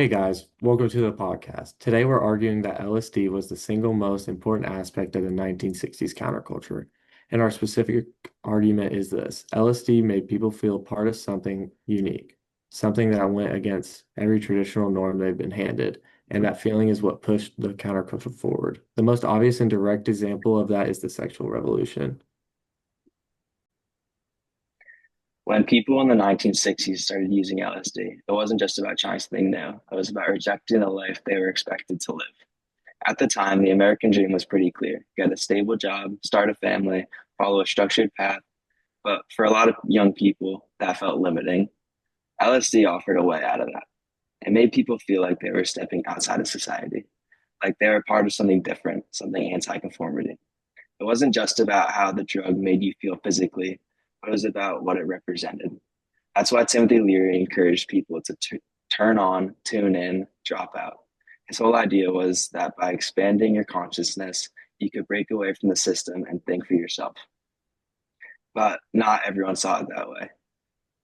Hey guys, welcome to the podcast. Today we're arguing that LSD was the single most important aspect of the 1960s counterculture. And our specific argument is this: LSD made people feel part of something unique, something that went against every traditional norm they've been handed. And that feeling is what pushed the counterculture forward. The most obvious and direct example of that is the sexual revolution. When people in the 1960s started using LSD, it wasn't just about trying something new, it was about rejecting the life they were expected to live. At the time, the American dream was pretty clear: get a stable job, start a family, follow a structured path. But for a lot of young people, that felt limiting. LSD offered a way out of that. It made people feel like they were stepping outside of society, like they were part of something different, something anti conformity. It wasn't just about how the drug made you feel physically, but it was about what it represented. That's why Timothy Leary encouraged people to turn on, tune in, drop out. His whole idea was that by expanding your consciousness, you could break away from the system and think for yourself. But not everyone saw it that way.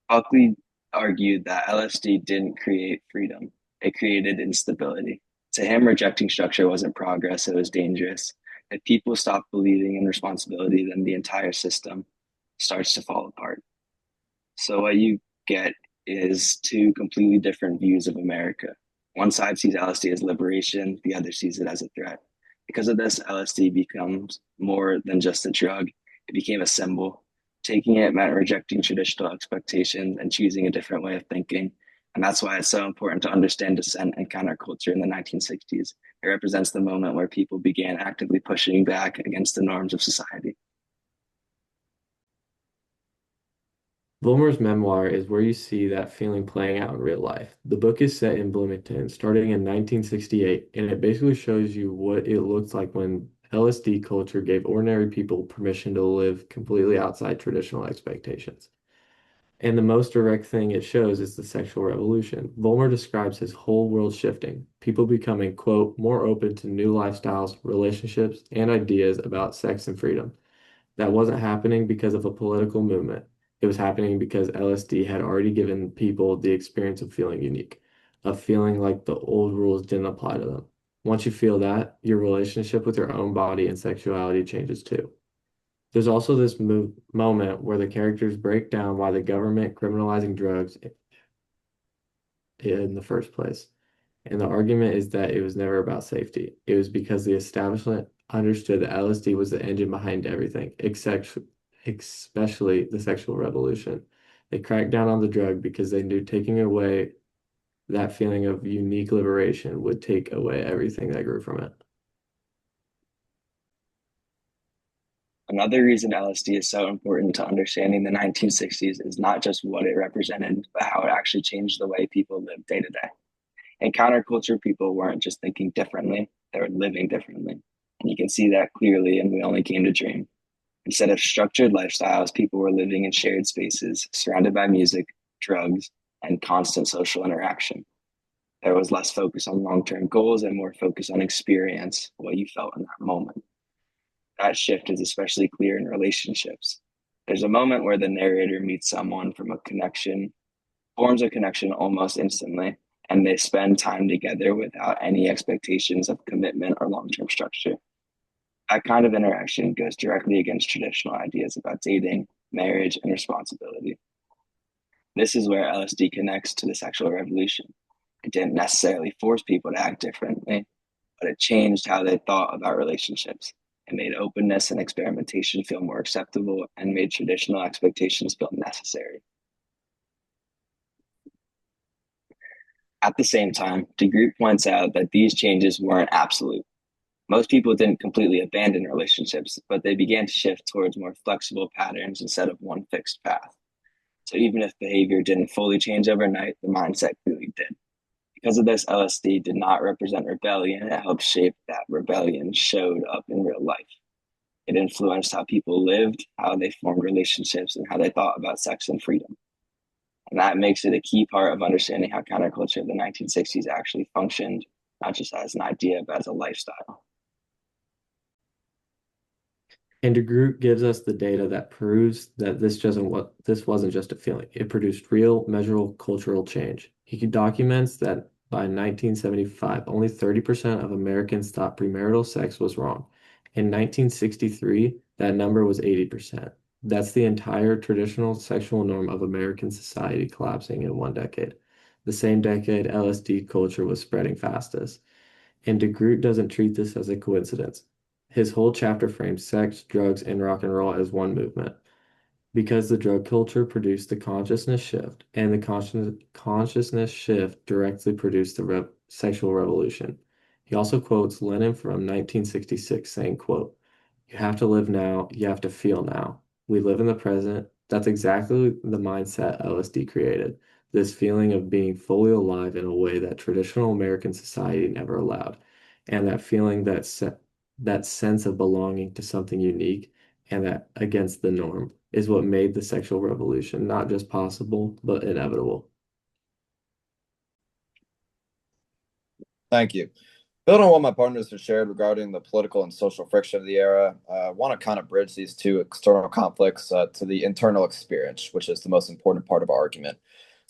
Buckley argued that LSD didn't create freedom, it created instability. To him, rejecting structure wasn't progress, it was dangerous. If people stop believing in responsibility, then the entire system starts to fall apart. So, what you get is two completely different views of America. One side sees LSD as liberation, the other sees it as a threat. Because of this, LSD becomes more than just a drug, it became a symbol. Taking it meant rejecting traditional expectations and choosing a different way of thinking. And that's why it's so important to understand dissent and counterculture in the 1960s. It represents the moment where people began actively pushing back against the norms of society. Vollmer's memoir is where you see that feeling playing out in real life. The book is set in Bloomington, starting in 1968, and it basically shows you what it looks like when LSD culture gave ordinary people permission to live completely outside traditional expectations. And the most direct thing it shows is the sexual revolution. Vollmer describes his whole world shifting, people becoming, quote, more open to new lifestyles, relationships, and ideas about sex and freedom. That wasn't happening because of a political movement. It was happening because LSD had already given people the experience of feeling unique, of feeling like the old rules didn't apply to them. Once you feel that, your relationship with your own body and sexuality changes too. There's also this moment where the characters break down why the government criminalizing drugs in the first place. And the argument is that it was never about safety. It was because the establishment understood that LSD was the engine behind everything, except especially the sexual revolution. They cracked down on the drug because they knew taking away that feeling of unique liberation would take away everything that grew from it. Another reason LSD is so important to understanding the 1960s is not just what it represented, but how it actually changed the way people live day to day. In counterculture, people weren't just thinking differently, they were living differently. And you can see that clearly in We Only Came to Dream. Instead of structured lifestyles, people were living in shared spaces, surrounded by music, drugs, and constant social interaction. There was less focus on long term goals and more focus on experience, what you felt in that moment. That shift is especially clear in relationships. There's a moment where the narrator meets someone from a connection, forms a connection almost instantly, and they spend time together without any expectations of commitment or long term structure. That kind of interaction goes directly against traditional ideas about dating, marriage, and responsibility. This is where LSD connects to the sexual revolution. It didn't necessarily force people to act differently, but it changed how they thought about relationships. It made openness and experimentation feel more acceptable and made traditional expectations feel necessary. At the same time, DeGroot points out that these changes weren't absolute. Most people didn't completely abandon relationships, but they began to shift towards more flexible patterns instead of one fixed path. So even if behavior didn't fully change overnight, the mindset clearly did. Because of this, LSD did not represent rebellion. It helped shape that rebellion showed up in real life. It influenced how people lived, how they formed relationships, and how they thought about sex and freedom. And that makes it a key part of understanding how counterculture of the 1960s actually functioned, not just as an idea, but as a lifestyle. And DeGroot gives us the data that proves that this wasn't just a feeling. It produced real, measurable cultural change. He documents that By 1975, only 30% of Americans thought premarital sex was wrong. In 1963, that number was 80%. That's the entire traditional sexual norm of American society collapsing in one decade. The same decade LSD culture was spreading fastest. And DeGroot doesn't treat this as a coincidence. His whole chapter frames sex, drugs, and rock and roll as one movement because the drug culture produced the consciousness shift, and the consciousness shift directly produced the sexual revolution. He also quotes Lenin from 1966 saying, quote, "You have to live now, you have to feel now. We live in the present." That's exactly the mindset LSD created. This feeling of being fully alive in a way that traditional American society never allowed. And that feeling that sense of belonging to something unique and that against the norm is what made the sexual revolution not just possible, but inevitable. Thank you. Building on what my partners have shared regarding the political and social friction of the era, I want to kind of bridge these two external conflicts to the internal experience, which is the most important part of our argument.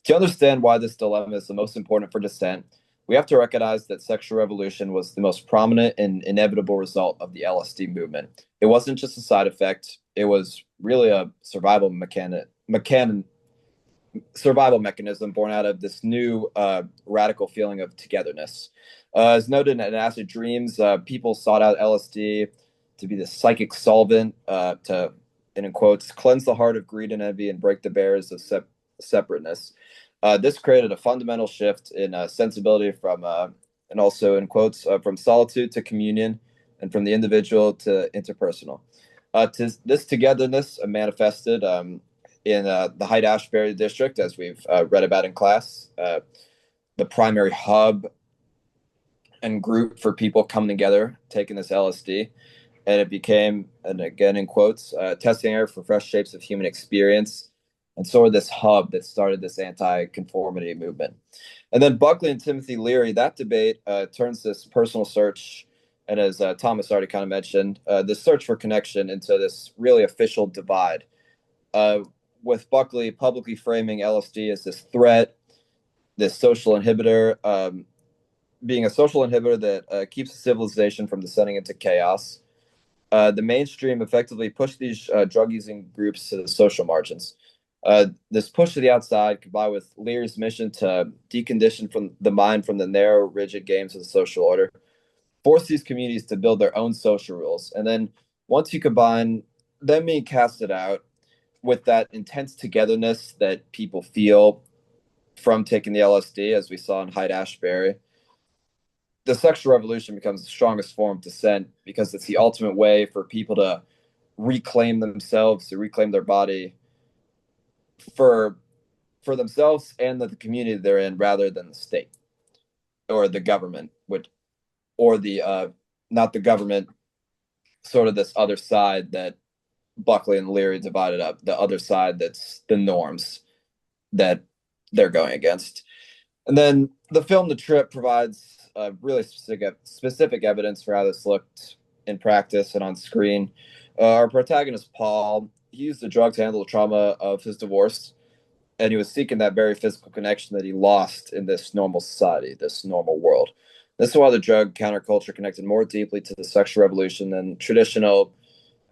To understand why this dilemma is the most important for dissent, we have to recognize that sexual revolution was the most prominent and inevitable result of the LSD movement. It wasn't just a side effect, it was really a survival mechanism born out of this new radical feeling of togetherness. As noted in Acid Dreams, people sought out LSD to be the psychic solvent to, and in quotes, cleanse the heart of greed and envy and break the barriers of separateness. This created a fundamental shift in sensibility from, and also in quotes, from solitude to communion and from the individual to interpersonal. This togetherness manifested in the Hyde-Ashbury district, as we've read about in class, the primary hub and group for people coming together, taking this LSD. And it became, and again in quotes, testing area for fresh shapes of human experience, and sort of this hub that started this anti-conformity movement. And then Buckley and Timothy Leary, that debate turns this personal search, and as Thomas already kind of mentioned, this search for connection into this really official divide. With Buckley publicly framing LSD as this threat, this social inhibitor, being a social inhibitor that keeps a civilization from descending into chaos. The mainstream effectively pushed these drug-using groups to the social margins. This push to the outside, combined with Leary's mission to decondition from the mind from the narrow, rigid games of the social order, forced these communities to build their own social rules. And then once you combine them being casted out with that intense togetherness that people feel from taking the LSD, as we saw in Hyde-Ashbury, the sexual revolution becomes the strongest form of dissent because it's the ultimate way for people to reclaim themselves, to reclaim their body for themselves and the community they're in, rather than the state or the government, or the not the government, sort of this other side that Buckley and Leary divided up, the other side that's the norms that they're going against. And then the film The Trip provides really specific evidence for how this looked in practice and on screen. Our protagonist, Paul, he used the drug to handle the trauma of his divorce, and he was seeking that very physical connection that he lost in this normal society, this normal world. This is why the drug counterculture connected more deeply to the sexual revolution than traditional,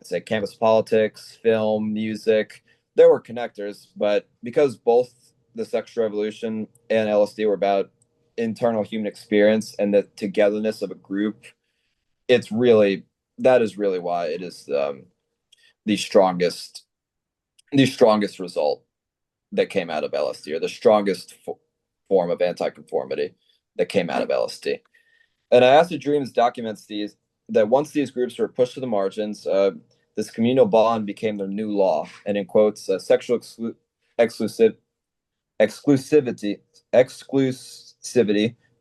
I'd say, campus politics, film, music. There were connectors, but because both the sexual revolution and LSD were about internal human experience and the togetherness of a group, that is really why it is the strongest result that came out of LSD, or the strongest form of anti-conformity that came out of LSD. And Acid Dreams documents that once these groups were pushed to the margins, this communal bond became their new law. And in quotes, sexual exclusivity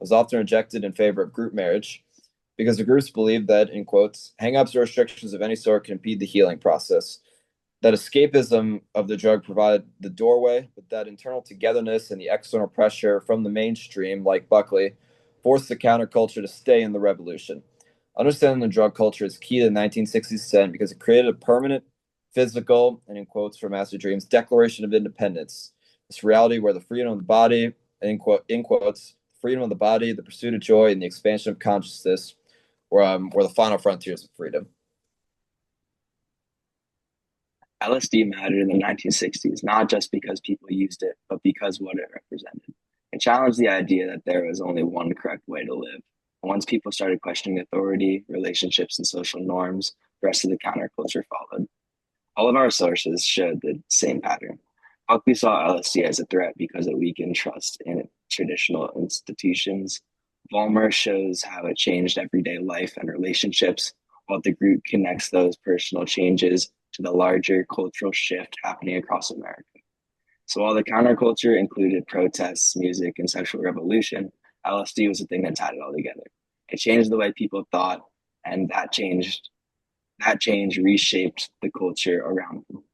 was often rejected in favor of group marriage because the groups believed that, in quotes, hang-ups or restrictions of any sort can impede the healing process. That escapism of the drug provided the doorway, but that internal togetherness and the external pressure from the mainstream, like Buckley, forced the counterculture to stay in the revolution. Understanding the drug culture is key to the 1960s dissent because it created a permanent, physical, and in quotes from Acid Dreams, declaration of independence. This reality where the freedom of the body, and in quotes, freedom of the body, the pursuit of joy, and the expansion of consciousness were the final frontiers of freedom. LSD mattered in the 1960s, not just because people used it, but because what it represented. It challenged the idea that there was only one correct way to live. And once people started questioning authority, relationships, and social norms, the rest of the counterculture followed. All of our sources showed the same pattern. Buckley saw LSD as a threat because it weakened trust in traditional institutions. Vollmer shows how it changed everyday life and relationships, while DeGroot connects those personal changes to the larger cultural shift happening across America. So while the counterculture included protests, music, and sexual revolution, LSD was the thing that tied it all together. It changed the way people thought, and that change reshaped the culture around them.